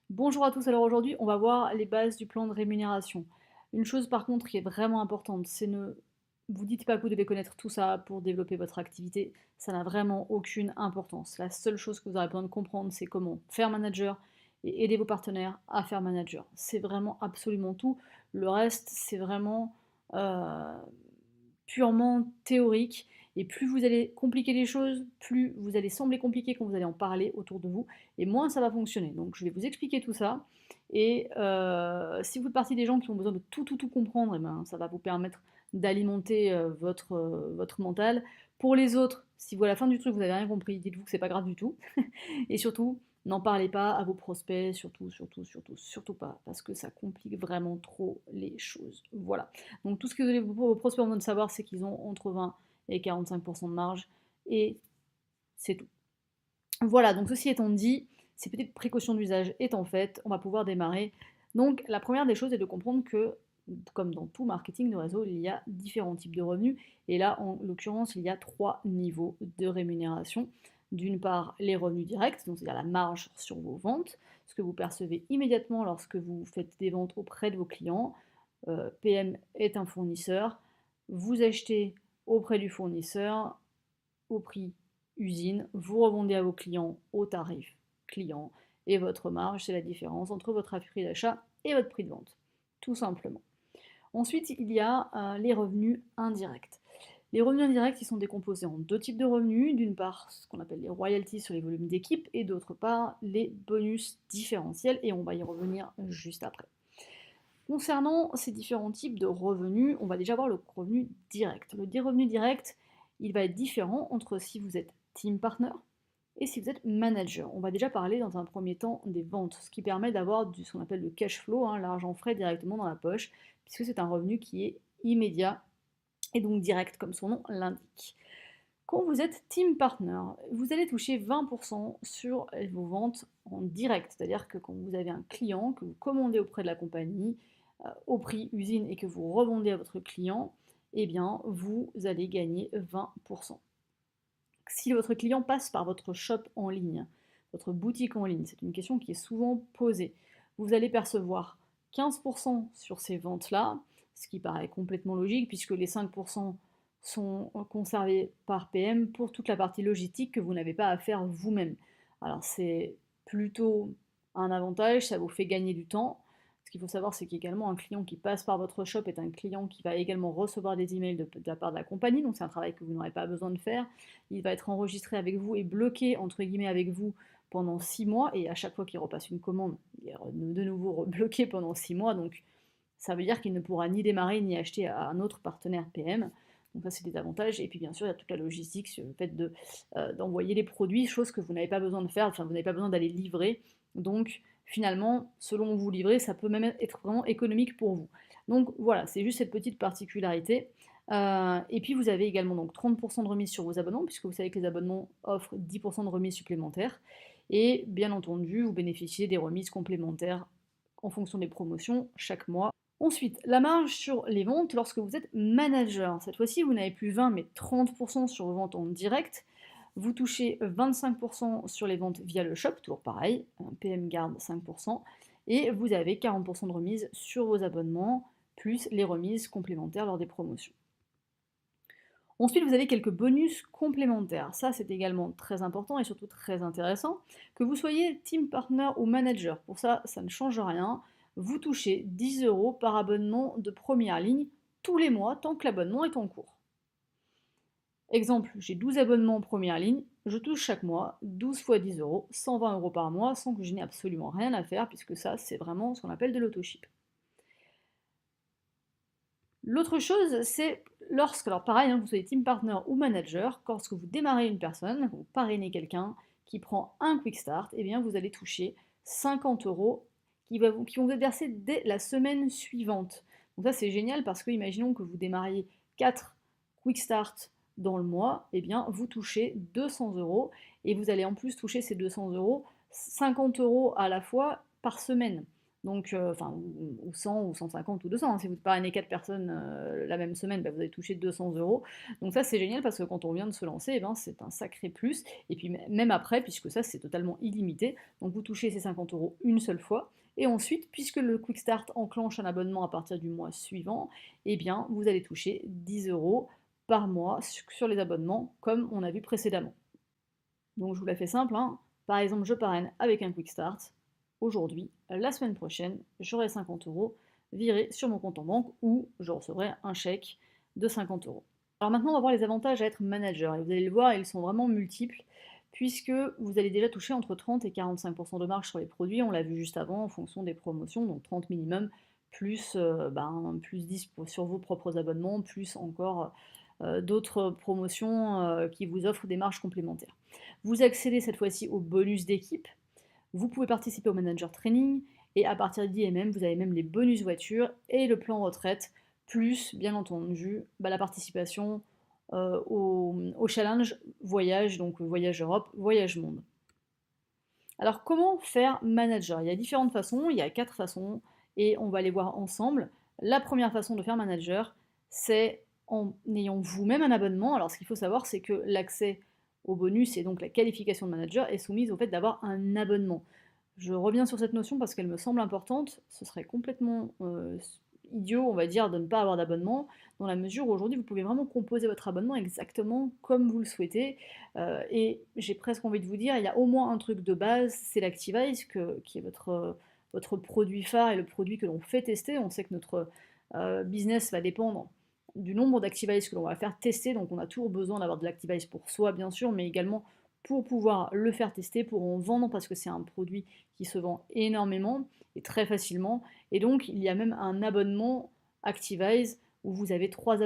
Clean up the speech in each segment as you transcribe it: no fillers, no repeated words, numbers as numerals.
Bonjour à tous, alors aujourd'hui on va voir les bases du plan de rémunération. Une chose par contre qui est vraiment importante, c'est ne vous dites pas que vous devez connaître tout ça pour développer votre activité, ça n'a vraiment aucune importance. La seule chose que vous aurez besoin de comprendre, c'est comment faire manager et aider vos partenaires à faire manager. C'est vraiment absolument tout. Le reste, c'est vraiment euh, purement théorique. Et plus vous allez compliquer les choses, plus vous allez sembler compliqué quand vous allez en parler autour de vous, et moins ça va fonctionner. Donc je vais vous expliquer tout ça. Et si vous faites partie des gens qui ont besoin de tout comprendre, et ben, ça va vous permettre d'alimenter votre mental. Pour les autres, si vous à la fin du truc vous n'avez rien compris, dites-vous que c'est pas grave du tout. Et surtout, n'en parlez pas à vos prospects, surtout pas, parce que ça complique vraiment trop les choses. Voilà. Donc tout ce que vos prospects ont besoin de savoir, c'est qu'ils ont entre 20 et 45% de marge, et c'est tout. Voilà, donc ceci étant dit, ces petites précautions d'usage étant faites, on va pouvoir démarrer. Donc la première des choses est de comprendre que, comme dans tout marketing de réseau, il y a différents types de revenus, et là, en l'occurrence, il y a trois niveaux de rémunération. D'une part, les revenus directs, donc c'est-à-dire la marge sur vos ventes, ce que vous percevez immédiatement lorsque vous faites des ventes auprès de vos clients. PM est un fournisseur, vous achetez auprès du fournisseur au prix usine, vous revendez à vos clients au tarif client, et votre marge, c'est la différence entre votre prix d'achat et votre prix de vente, tout simplement. Ensuite, il y a les revenus indirects. Les revenus indirects, ils sont décomposés en deux types de revenus. D'une part, ce qu'on appelle les royalties sur les volumes d'équipe, et d'autre part, les bonus différentiels, et on va y revenir juste après. Concernant ces différents types de revenus, on va déjà voir le revenu direct. Le revenu direct, il va être différent entre si vous êtes team partner et si vous êtes manager. On va déjà parler dans un premier temps des ventes, ce qui permet d'avoir ce qu'on appelle le cash flow, hein, l'argent frais directement dans la poche, puisque c'est un revenu qui est immédiat et donc direct, comme son nom l'indique. Quand vous êtes team partner, vous allez toucher 20% sur vos ventes en direct, c'est-à-dire que quand vous avez un client que vous commandez auprès de la compagnie au prix usine et que vous revendez à votre client, eh bien vous allez gagner 20%. Si votre client passe par votre shop en ligne, votre boutique en ligne, c'est une question qui est souvent posée, vous allez percevoir 15% sur ces ventes-là, ce qui paraît complètement logique puisque les 5% sont conservés par PM pour toute la partie logistique que vous n'avez pas à faire vous-même. Alors c'est plutôt un avantage, ça vous fait gagner du temps. Ce qu'il faut savoir, c'est qu'également un client qui passe par votre shop est un client qui va également recevoir des emails de la part de la compagnie, donc c'est un travail que vous n'aurez pas besoin de faire. Il va être enregistré avec vous et bloqué entre guillemets avec vous pendant 6 mois, et à chaque fois qu'il repasse une commande, il est de nouveau bloqué pendant 6 mois, donc ça veut dire qu'il ne pourra ni démarrer ni acheter à un autre partenaire PM. Donc ça c'est des avantages. Et puis bien sûr il y a toute la logistique, le fait d'envoyer les produits, chose que vous n'avez pas besoin de faire, enfin vous n'avez pas besoin d'aller livrer. Donc finalement, selon où vous livrez, ça peut même être vraiment économique pour vous. Donc voilà, c'est juste cette petite particularité. Et puis vous avez également donc 30% de remise sur vos abonnements, puisque vous savez que les abonnements offrent 10% de remise supplémentaire. Et bien entendu, vous bénéficiez des remises complémentaires en fonction des promotions chaque mois. Ensuite, la marge sur les ventes lorsque vous êtes manager. Cette fois-ci, vous n'avez plus 20 mais 30% sur vos ventes en direct. Vous touchez 25% sur les ventes via le shop, toujours pareil, PM garde 5%, et vous avez 40% de remise sur vos abonnements, plus les remises complémentaires lors des promotions. Ensuite, vous avez quelques bonus complémentaires. Ça, c'est également très important et surtout très intéressant. Que vous soyez team partner ou manager, pour ça, ça ne change rien. Vous touchez 10 € par abonnement de première ligne tous les mois tant que l'abonnement est en cours. Exemple, j'ai 12 abonnements en première ligne, je touche chaque mois 12 fois 10 €, 120 € par mois, sans que je n'ai absolument rien à faire, puisque ça, c'est vraiment ce qu'on appelle de l'autoship. L'autre chose, c'est lorsque, alors pareil, hein, vous soyez team partner ou manager, lorsque vous démarrez une personne, vous parrainez quelqu'un qui prend un quick start, eh bien vous allez toucher 50 € qui vont vous être versés dès la semaine suivante. Donc ça c'est génial parce que imaginons que vous démarriez 4 quick start dans le mois, eh bien vous touchez 200 € et vous allez en plus toucher ces 200 €, 50 € à la fois par semaine. Donc, enfin, ou 100 ou 150 ou 200, hein. Si vous parrainez 4 personnes la même semaine, bah, vous allez toucher 200 euros. Donc ça, c'est génial parce que quand on vient de se lancer, eh ben, c'est un sacré plus. Et puis même après, puisque ça, c'est totalement illimité, donc vous touchez ces 50 euros une seule fois. Et ensuite, puisque le Quick Start enclenche un abonnement à partir du mois suivant, eh bien, vous allez toucher 10 euros par mois sur les abonnements, comme on a vu précédemment. Donc je vous la fais simple, hein. Par exemple, je parraine avec un Quick Start. Aujourd'hui, la semaine prochaine, j'aurai 50 euros virés sur mon compte en banque ou je recevrai un chèque de 50 euros. Alors maintenant, on va voir les avantages à être manager. Et vous allez le voir, ils sont vraiment multiples puisque vous allez déjà toucher entre 30 et 45% de marge sur les produits. On l'a vu juste avant en fonction des promotions, donc 30 minimum, plus, plus 10 sur vos propres abonnements, plus encore d'autres promotions qui vous offrent des marges complémentaires. Vous accédez cette fois-ci au bonus d'équipe, vous pouvez participer au manager training, et à partir d'IMM, vous avez même les bonus voitures et le plan retraite, plus bien entendu la participation au challenge voyage, donc voyage Europe, voyage monde. Alors comment faire manager? Il y a différentes façons, il y a 4 façons, et on va les voir ensemble. La première façon de faire manager, c'est en ayant vous-même un abonnement. Alors ce qu'il faut savoir, c'est que l'accès au bonus et donc la qualification de manager est soumise au fait d'avoir un abonnement. Je reviens sur cette notion parce qu'elle me semble importante. Ce serait complètement idiot, on va dire, de ne pas avoir d'abonnement, dans la mesure où aujourd'hui vous pouvez vraiment composer votre abonnement exactement comme vous le souhaitez. Et j'ai presque envie de vous dire, il y a au moins un truc de base, c'est l'Activize, qui est votre produit phare et le produit que l'on fait tester. On sait que notre business va dépendre du nombre d'Activize que l'on va faire tester, donc on a toujours besoin d'avoir de l'Activize pour soi, bien sûr, mais également pour pouvoir le faire tester, pour en vendre, parce que c'est un produit qui se vend énormément et très facilement. Et donc, il y a même un abonnement Activize où vous avez 3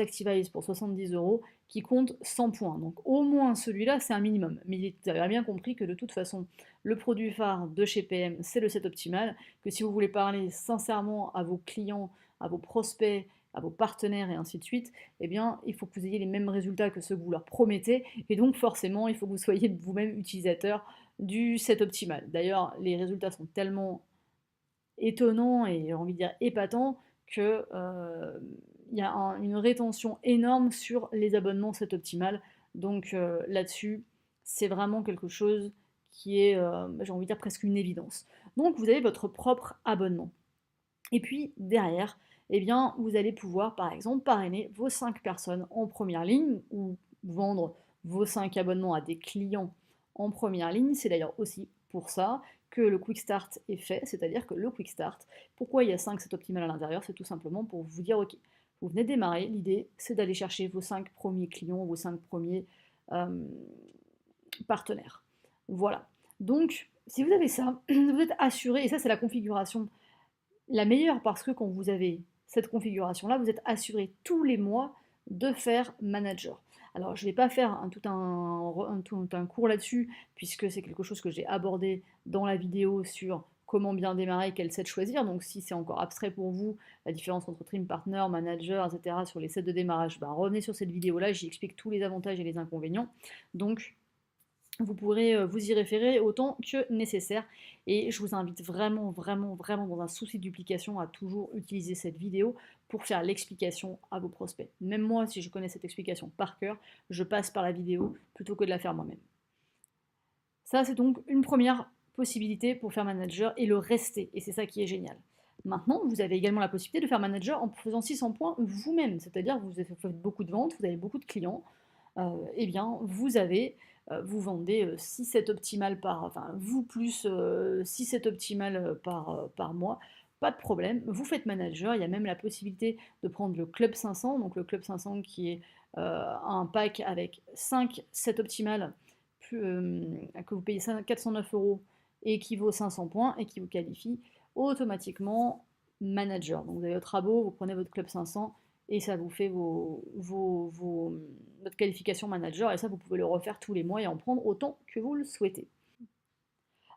Activize pour 70 euros qui comptent 100 points. Donc au moins celui-là, c'est un minimum. Mais vous avez bien compris que de toute façon, le produit phare de chez PM, c'est le set optimal, que si vous voulez parler sincèrement à vos clients, à vos prospects, à vos partenaires et ainsi de suite, eh bien, il faut que vous ayez les mêmes résultats que ceux que vous leur promettez, et donc forcément, il faut que vous soyez vous-même utilisateur du set optimal. D'ailleurs, les résultats sont tellement étonnants et j'ai envie de dire épatants que il y a une rétention énorme sur les abonnements set optimal. Donc là-dessus, c'est vraiment quelque chose qui est, j'ai envie de dire, presque une évidence. Donc vous avez votre propre abonnement. Et puis derrière, eh bien, vous allez pouvoir, par exemple, parrainer vos 5 personnes en première ligne ou vendre vos 5 abonnements à des clients en première ligne. C'est d'ailleurs aussi pour ça que le Quick Start est fait, c'est-à-dire que le Quick Start, pourquoi il y a 5 c'est optimal à l'intérieur, c'est tout simplement pour vous dire, ok, vous venez de démarrer, l'idée c'est d'aller chercher vos 5 premiers clients, vos 5 premiers euh, partenaires. Voilà. Donc, si vous avez ça, vous êtes assuré, et ça c'est la configuration la meilleure parce que quand vous avez cette configuration-là, vous êtes assuré tous les mois de faire manager. Alors, je ne vais pas faire tout un cours là-dessus, puisque c'est quelque chose que j'ai abordé dans la vidéo sur comment bien démarrer, quel set choisir. Donc, si c'est encore abstrait pour vous, la différence entre trim partner, manager, etc., sur les sets de démarrage, ben, revenez sur cette vidéo-là, j'y explique tous les avantages et les inconvénients. Donc, vous pourrez vous y référer autant que nécessaire. Et je vous invite vraiment, vraiment, vraiment, dans un souci de duplication, à toujours utiliser cette vidéo pour faire l'explication à vos prospects. Même moi, si je connais cette explication par cœur, je passe par la vidéo plutôt que de la faire moi-même. Ça, c'est donc une première possibilité pour faire manager et le rester. Et c'est ça qui est génial. Maintenant, vous avez également la possibilité de faire manager en faisant 600 points vous-même. C'est-à-dire que vous faites beaucoup de ventes, vous avez beaucoup de clients, eh bien, vous vendez 6 sets optimales enfin, vous plus 6 sets optimales par mois, pas de problème, vous faites manager, il y a même la possibilité de prendre le Club 500, donc le Club 500 qui est un pack avec 5 sets optimales que vous payez 409 euros et qui vaut 500 points et qui vous qualifie automatiquement manager. Donc vous avez votre abo, vous prenez votre Club 500 et ça vous fait votre qualification manager, et ça vous pouvez le refaire tous les mois et en prendre autant que vous le souhaitez.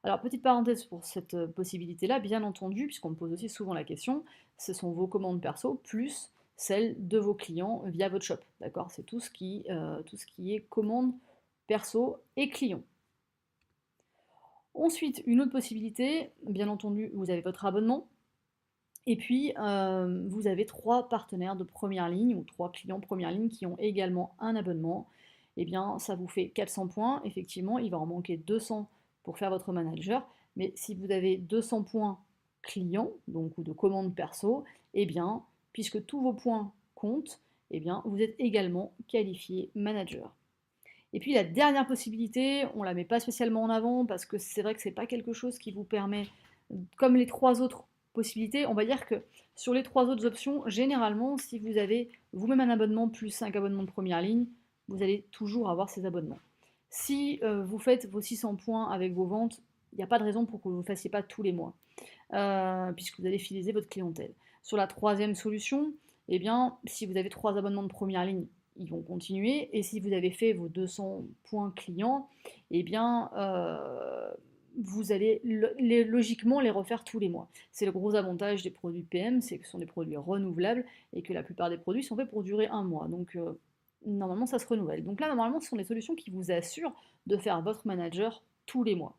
Alors petite parenthèse pour cette possibilité-là, bien entendu, puisqu'on me pose aussi souvent la question, ce sont vos commandes perso plus celles de vos clients via votre shop, d'accord? C'est tout ce qui est commande perso et client. Ensuite, une autre possibilité, bien entendu, vous avez votre abonnement. Et puis, vous avez 3 partenaires de première ligne ou 3 clients première ligne qui ont également un abonnement. Eh bien, ça vous fait 400 points. Effectivement, il va en manquer 200 pour faire votre manager. Mais si vous avez 200 points clients, donc ou de commandes perso, eh bien, puisque tous vos points comptent, eh bien, vous êtes également qualifié manager. Et puis la dernière possibilité, on ne la met pas spécialement en avant parce que c'est vrai que c'est pas quelque chose qui vous permet, comme les 3 autres possibilités, on va dire que sur les 3 autres options, généralement, si vous avez vous-même un abonnement plus 5 abonnements de première ligne, vous allez toujours avoir ces abonnements. Si vous faites vos 600 points avec vos ventes, il n'y a pas de raison pour que vous ne le fassiez pas tous les mois, puisque vous allez fidéliser votre clientèle. Sur la troisième solution, eh bien, si vous avez 3 abonnements de première ligne, ils vont continuer. Et si vous avez fait vos 200 points clients, eh bien, vous allez logiquement les refaire tous les mois. C'est le gros avantage des produits PM, c'est que ce sont des produits renouvelables et que la plupart des produits sont faits pour durer un mois. Donc, normalement, ça se renouvelle. Donc là, normalement, ce sont des solutions qui vous assurent de faire votre manager tous les mois.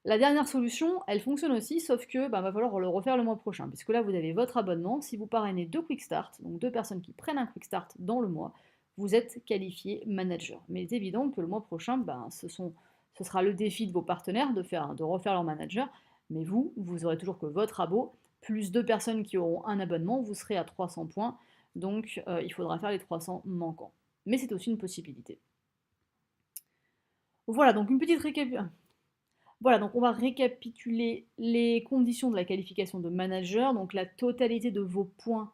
La dernière solution, elle fonctionne aussi, sauf que va falloir le refaire le mois prochain, puisque là vous avez votre abonnement. Si vous parrainez 2 Quick Start, donc 2 personnes qui prennent un Quick Start dans le mois, vous êtes qualifié manager. Mais il est évident que le mois prochain, ce sera le défi de vos partenaires de refaire leur manager, mais vous aurez toujours que votre abo, plus 2 personnes qui auront un abonnement, vous serez à 300 points, donc il faudra faire les 300 manquants. Mais c'est aussi une possibilité. Voilà, donc une petite récapitulation. Voilà, donc on va récapituler les conditions de la qualification de manager. Donc la totalité de vos points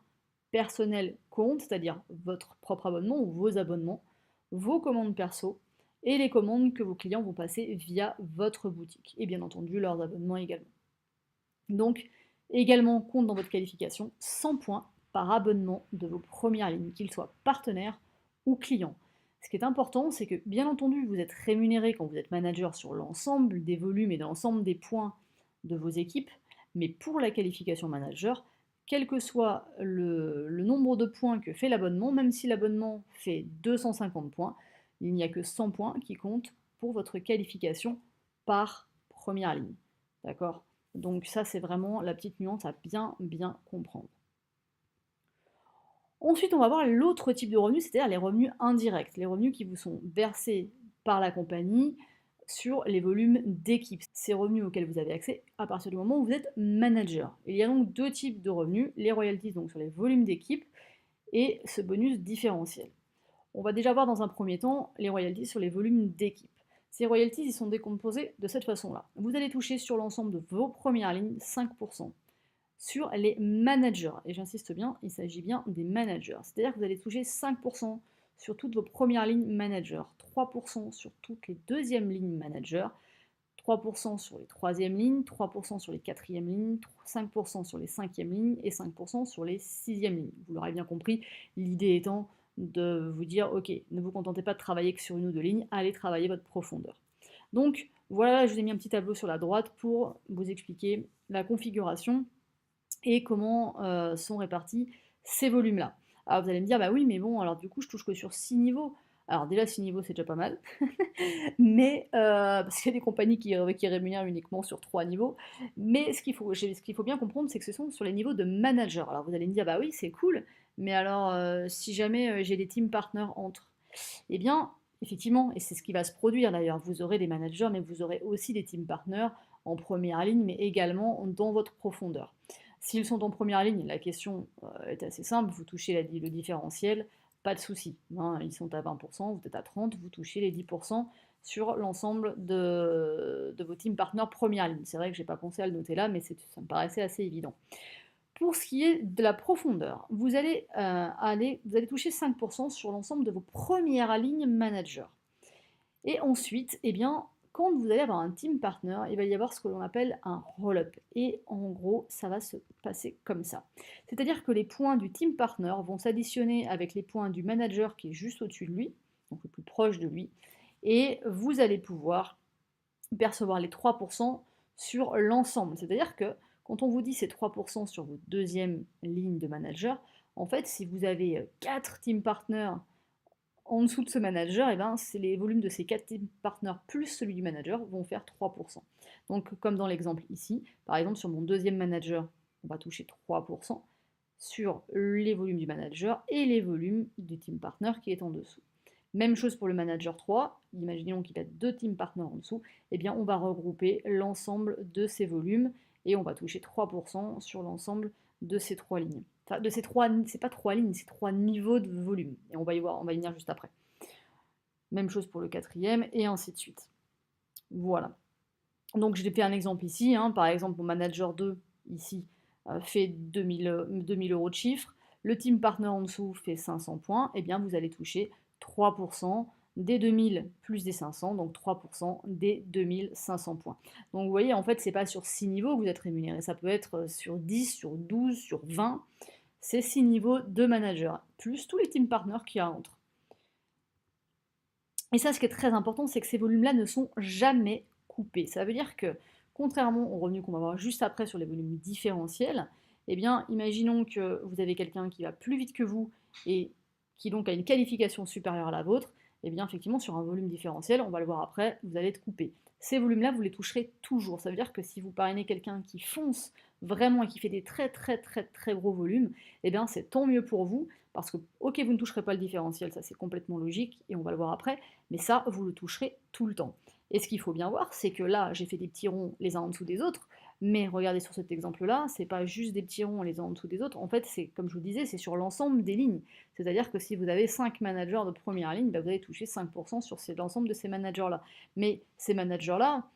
personnels compte, c'est-à-dire votre propre abonnement ou vos abonnements, vos commandes perso et les commandes que vos clients vont passer via votre boutique. Et bien entendu, leurs abonnements également. Donc, également compte dans votre qualification 100 points par abonnement de vos premières lignes, qu'ils soient partenaires ou clients. Ce qui est important, c'est que bien entendu, vous êtes rémunéré quand vous êtes manager sur l'ensemble des volumes et de l'ensemble des points de vos équipes, mais pour la qualification manager, quel que soit le nombre de points que fait l'abonnement, même si l'abonnement fait 250 points, il n'y a que 100 points qui comptent pour votre qualification par première ligne. D'accord? Donc ça, c'est vraiment la petite nuance à bien comprendre. Ensuite, on va voir l'autre type de revenus, c'est-à-dire les revenus indirects, les revenus qui vous sont versés par la compagnie sur les volumes d'équipe. Ces revenus auxquels vous avez accès à partir du moment où vous êtes manager. Il y a donc 2 types de revenus, les royalties donc sur les volumes d'équipe et ce bonus différentiel. On va déjà voir dans un premier temps les royalties sur les volumes d'équipe. Ces royalties, ils sont décomposés de cette façon-là. Vous allez toucher sur l'ensemble de vos premières lignes 5% sur les managers. Et j'insiste bien, il s'agit bien des managers. C'est-à-dire que vous allez toucher 5% sur toutes vos premières lignes managers, 3% sur toutes les deuxièmes lignes managers, 3% sur les troisièmes lignes, 3% sur les quatrièmes lignes, 5% sur les cinquièmes lignes et 5% sur les sixièmes lignes. Vous l'aurez bien compris, l'idée étant de vous dire, ok, ne vous contentez pas de travailler que sur une ou 2 lignes, allez travailler votre profondeur. Donc voilà, je vous ai mis un petit tableau sur la droite pour vous expliquer la configuration et comment sont répartis ces volumes-là. Alors vous allez me dire, bah oui, mais bon, alors du coup, je touche que sur 6 niveaux. Alors déjà, 6 niveaux, c'est déjà pas mal, mais parce qu'il y a des compagnies qui rémunèrent uniquement sur 3 niveaux. Mais ce qu'il faut bien comprendre, c'est que ce sont sur les niveaux de manager. Alors vous allez me dire, bah oui, c'est cool, mais alors si jamais j'ai des team partners entre, eh bien, effectivement, et c'est ce qui va se produire d'ailleurs, vous aurez des managers, mais vous aurez aussi des team partners en première ligne, mais également dans votre profondeur. S'ils sont en première ligne, la question est assez simple, vous touchez le différentiel, pas de souci. Hein, ils sont à 20%, vous êtes à 30%, vous touchez les 10% sur l'ensemble de vos team partners première ligne. C'est vrai que je n'ai pas pensé à le noter là, mais ça me paraissait assez évident. Pour ce qui est de la profondeur, vous allez toucher 5% sur l'ensemble de vos premières lignes manager. Et ensuite, eh bien, quand vous allez avoir un team partner, il va y avoir ce que l'on appelle un roll-up. Et en gros, ça va se passer comme ça. C'est-à-dire que les points du team partner vont s'additionner avec les points du manager qui est juste au-dessus de lui, donc le plus proche de lui, et vous allez pouvoir percevoir les 3% sur l'ensemble. C'est-à-dire que quand on vous dit ces 3% sur votre deuxième ligne de manager, en fait, si vous avez 4 team partners en dessous de ce manager, eh ben, c'est les volumes de ces 4 team partners plus celui du manager vont faire 3%. Donc, comme dans l'exemple ici, par exemple, sur mon deuxième manager, on va toucher 3% sur les volumes du manager et les volumes du team partner qui est en dessous. Même chose pour le manager 3, imaginons qu'il a 2 team partners en dessous, eh bien on va regrouper l'ensemble de ces volumes et on va toucher 3% sur l'ensemble de ces 3 lignes. Enfin, de ces 3, c'est pas 3 lignes, c'est 3 niveaux de volume. Et on va y voir, on va y venir juste après. Même chose pour le quatrième, et ainsi de suite. Voilà. Donc j'ai fait un exemple ici, hein. Par exemple mon manager 2, ici, fait 2000 euros de chiffre, le team partner en dessous fait 500 points, et bien vous allez toucher 3% des 2000 plus des 500, donc 3% des 2500 points. Donc vous voyez, en fait, c'est pas sur 6 niveaux que vous êtes rémunéré, ça peut être sur 10, sur 12, sur 20, c'est 6 niveaux de manager, plus tous les team partners qu'il y a entre. Et ça, ce qui est très important, c'est que ces volumes-là ne sont jamais coupés. Ça veut dire que, contrairement aux revenus qu'on va voir juste après sur les volumes différentiels, eh bien, imaginons que vous avez quelqu'un qui va plus vite que vous et qui donc a une qualification supérieure à la vôtre, eh bien, effectivement, sur un volume différentiel, on va le voir après, vous allez être coupé. Ces volumes-là, vous les toucherez toujours. Ça veut dire que si vous parrainez quelqu'un qui fonce vraiment et qui fait des très très très très gros volumes, eh bien, c'est tant mieux pour vous, parce que, ok, vous ne toucherez pas le différentiel, ça c'est complètement logique, et on va le voir après, mais ça, vous le toucherez tout le temps. Et ce qu'il faut bien voir, c'est que là, j'ai fait des petits ronds les uns en dessous des autres, mais regardez sur cet exemple-là, c'est pas juste des petits ronds les uns en dessous des autres, en fait, c'est comme je vous disais, c'est sur l'ensemble des lignes. C'est-à-dire que si vous avez 5 managers de première ligne, bah, vous allez toucher 5% sur l'ensemble de ces managers-là. Mais ces managers-là,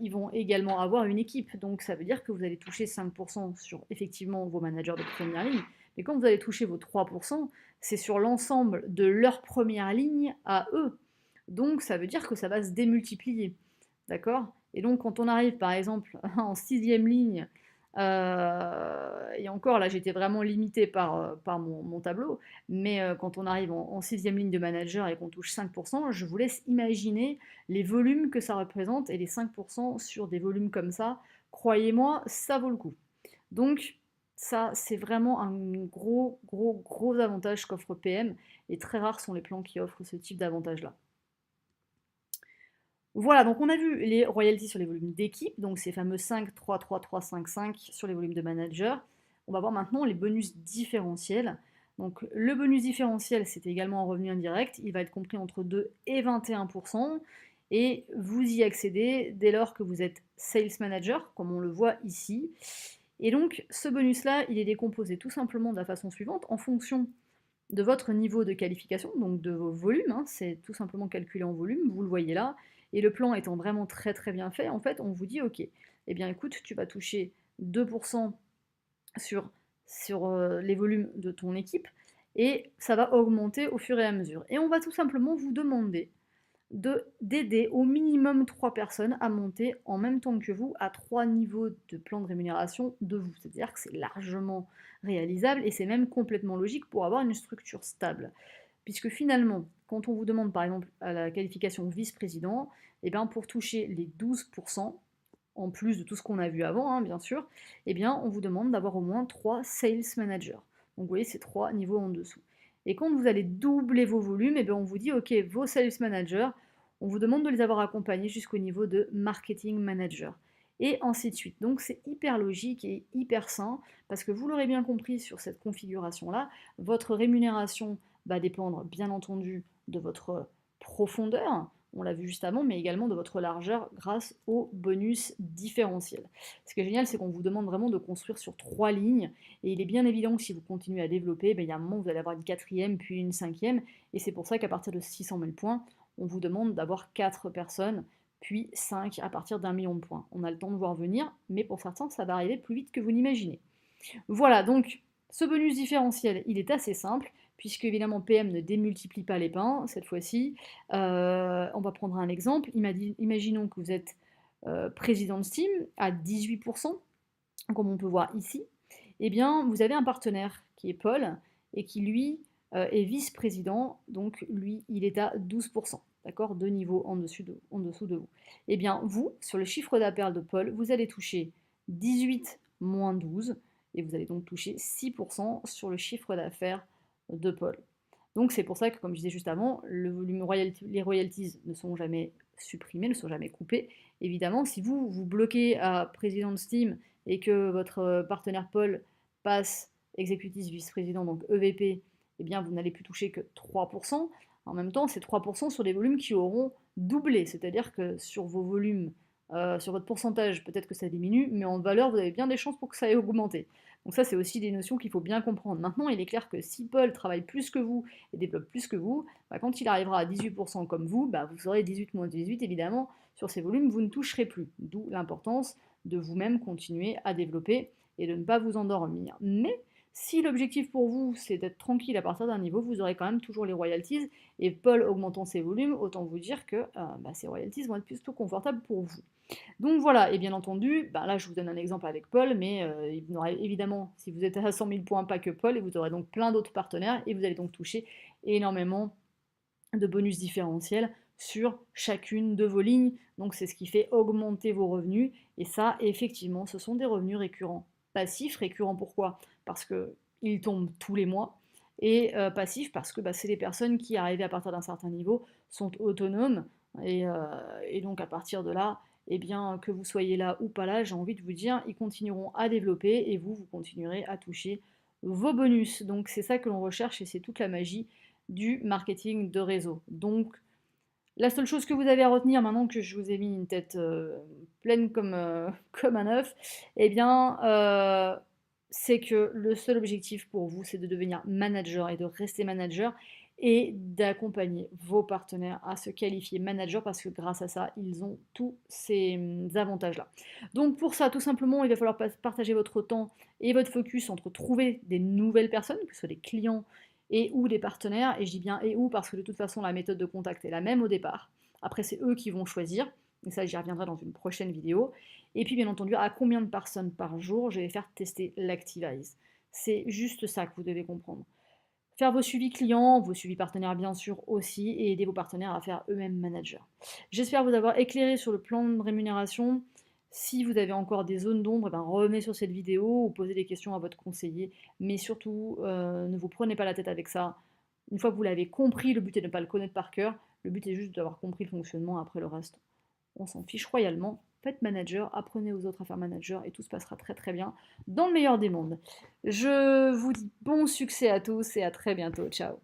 ils vont également avoir une équipe, donc ça veut dire que vous allez toucher 5% sur effectivement vos managers de première ligne, mais quand vous allez toucher vos 3%, c'est sur l'ensemble de leur première ligne à eux. Donc ça veut dire que ça va se démultiplier. D'accord? Et donc quand on arrive par exemple en sixième ligne, et encore là j'étais vraiment limitée par mon tableau, mais quand on arrive en sixième ligne de manager et qu'on touche 5%, je vous laisse imaginer les volumes que ça représente, et les 5% sur des volumes comme ça, croyez-moi, ça vaut le coup. Donc ça, c'est vraiment un gros, gros, gros avantage qu'offre PM, et très rares sont les plans qui offrent ce type d'avantage-là. Voilà, donc on a vu les royalties sur les volumes d'équipe, donc ces fameux 5, 3, 3, 3, 5, 5 sur les volumes de manager. On va voir maintenant les bonus différentiels. Donc le bonus différentiel, c'est également un revenu indirect, il va être compris entre 2 et 21%, et vous y accédez dès lors que vous êtes sales manager, comme on le voit ici. Et donc ce bonus-là, il est décomposé tout simplement de la façon suivante, en fonction de votre niveau de qualification, donc de vos volumes, hein, c'est tout simplement calculé en volume, vous le voyez là, et le plan étant vraiment très très bien fait, en fait, on vous dit, ok, eh bien écoute, tu vas toucher 2% sur les volumes de ton équipe, et ça va augmenter au fur et à mesure. Et on va tout simplement vous demander d'aider au minimum 3 personnes à monter en même temps que vous à 3 niveaux de plan de rémunération de vous. C'est-à-dire que c'est largement réalisable et c'est même complètement logique pour avoir une structure stable. Puisque finalement, quand on vous demande par exemple à la qualification vice-président, eh bien pour toucher les 12%, en plus de tout ce qu'on a vu avant, hein, bien sûr, eh bien on vous demande d'avoir au moins 3 sales managers. Donc vous voyez, c'est 3 niveaux en dessous. Et quand vous allez doubler vos volumes, eh bien on vous dit, ok, vos sales managers, on vous demande de les avoir accompagnés jusqu'au niveau de marketing manager. Et ainsi de suite. Donc c'est hyper logique et hyper sain, parce que vous l'aurez bien compris sur cette configuration-là, votre rémunération va dépendre bien entendu de votre profondeur, on l'a vu juste avant, mais également de votre largeur grâce au bonus différentiel. Ce qui est génial, c'est qu'on vous demande vraiment de construire sur 3 lignes, et il est bien évident que si vous continuez à développer, ben, il y a un moment où vous allez avoir une quatrième, puis une cinquième, et c'est pour ça qu'à partir de 600 000 points, on vous demande d'avoir 4 personnes, puis 5 à partir d'1 million de points. On a le temps de voir venir, mais pour certains, ça va arriver plus vite que vous n'imaginez. Voilà, donc ce bonus différentiel, il est assez simple, puisque évidemment PM ne démultiplie pas les pains, cette fois-ci. On va prendre un exemple. Imaginons que vous êtes président de Steam à 18%, comme on peut voir ici. Eh bien, vous avez un partenaire qui est Paul, et qui lui est vice-président, donc lui, il est à 12%. D'accord, 2 niveaux en dessous de vous. Eh bien, vous, sur le chiffre d'affaires de Paul, vous allez toucher 18 moins 12, et vous allez donc toucher 6% sur le chiffre d'affaires de Paul. Donc c'est pour ça que, comme je disais juste avant, le volume les royalties ne sont jamais supprimés, ne sont jamais coupés. Évidemment, si vous vous bloquez à président de Steam et que votre partenaire Paul passe exécutif vice-président, donc EVP, eh bien vous n'allez plus toucher que 3%. En même temps, c'est 3% sur les volumes qui auront doublé, c'est-à-dire que sur vos volumes, sur votre pourcentage, peut-être que ça diminue, mais en valeur, vous avez bien des chances pour que ça ait augmenté. Donc ça, c'est aussi des notions qu'il faut bien comprendre. Maintenant, il est clair que si Paul travaille plus que vous et développe plus que vous, bah, quand il arrivera à 18% comme vous, bah, vous aurez 18 moins 18, évidemment, sur ces volumes, vous ne toucherez plus. D'où l'importance de vous-même continuer à développer et de ne pas vous endormir. Mais si l'objectif pour vous, c'est d'être tranquille à partir d'un niveau, vous aurez quand même toujours les royalties. Et Paul augmentant ses volumes, autant vous dire que bah, ces royalties vont être plutôt confortables pour vous. Donc voilà, et bien entendu, bah là je vous donne un exemple avec Paul, mais il y en aura évidemment, si vous êtes à 100 000 points, pas que Paul, et vous aurez donc plein d'autres partenaires, et vous allez donc toucher énormément de bonus différentiels sur chacune de vos lignes. Donc c'est ce qui fait augmenter vos revenus, et ça, effectivement, ce sont des revenus récurrents. Passifs, récurrents pourquoi? Parce qu'ils tombent tous les mois, et passifs parce que bah, c'est des personnes qui, arrivées à partir d'un certain niveau, sont autonomes, et donc à partir de là, eh bien, que vous soyez là ou pas là, j'ai envie de vous dire, ils continueront à développer et vous continuerez à toucher vos bonus. Donc c'est ça que l'on recherche et c'est toute la magie du marketing de réseau. Donc la seule chose que vous avez à retenir maintenant que je vous ai mis une tête pleine comme, comme un œuf, eh bien, c'est que le seul objectif pour vous, c'est de devenir manager et de rester manager et d'accompagner vos partenaires à se qualifier manager parce que grâce à ça, ils ont tous ces avantages-là. Donc pour ça, tout simplement, il va falloir partager votre temps et votre focus entre trouver des nouvelles personnes, que ce soit des clients et ou des partenaires, et je dis bien et ou parce que de toute façon la méthode de contact est la même au départ. Après c'est eux qui vont choisir, et ça j'y reviendrai dans une prochaine vidéo. Et puis bien entendu à combien de personnes par jour je vais faire tester l'Activize. C'est juste ça que vous devez comprendre. Faire vos suivis clients, vos suivis partenaires bien sûr aussi, et aider vos partenaires à faire eux-mêmes managers. J'espère vous avoir éclairé sur le plan de rémunération. Si vous avez encore des zones d'ombre, ben revenez sur cette vidéo ou posez des questions à votre conseiller. Mais surtout, ne vous prenez pas la tête avec ça. Une fois que vous l'avez compris, le but est de ne pas le connaître par cœur. Le but est juste d'avoir compris le fonctionnement. Après le reste, on s'en fiche royalement. Faites manager, apprenez aux autres à faire manager et tout se passera très très bien dans le meilleur des mondes. Je vous dis bon succès à tous et à très bientôt. Ciao.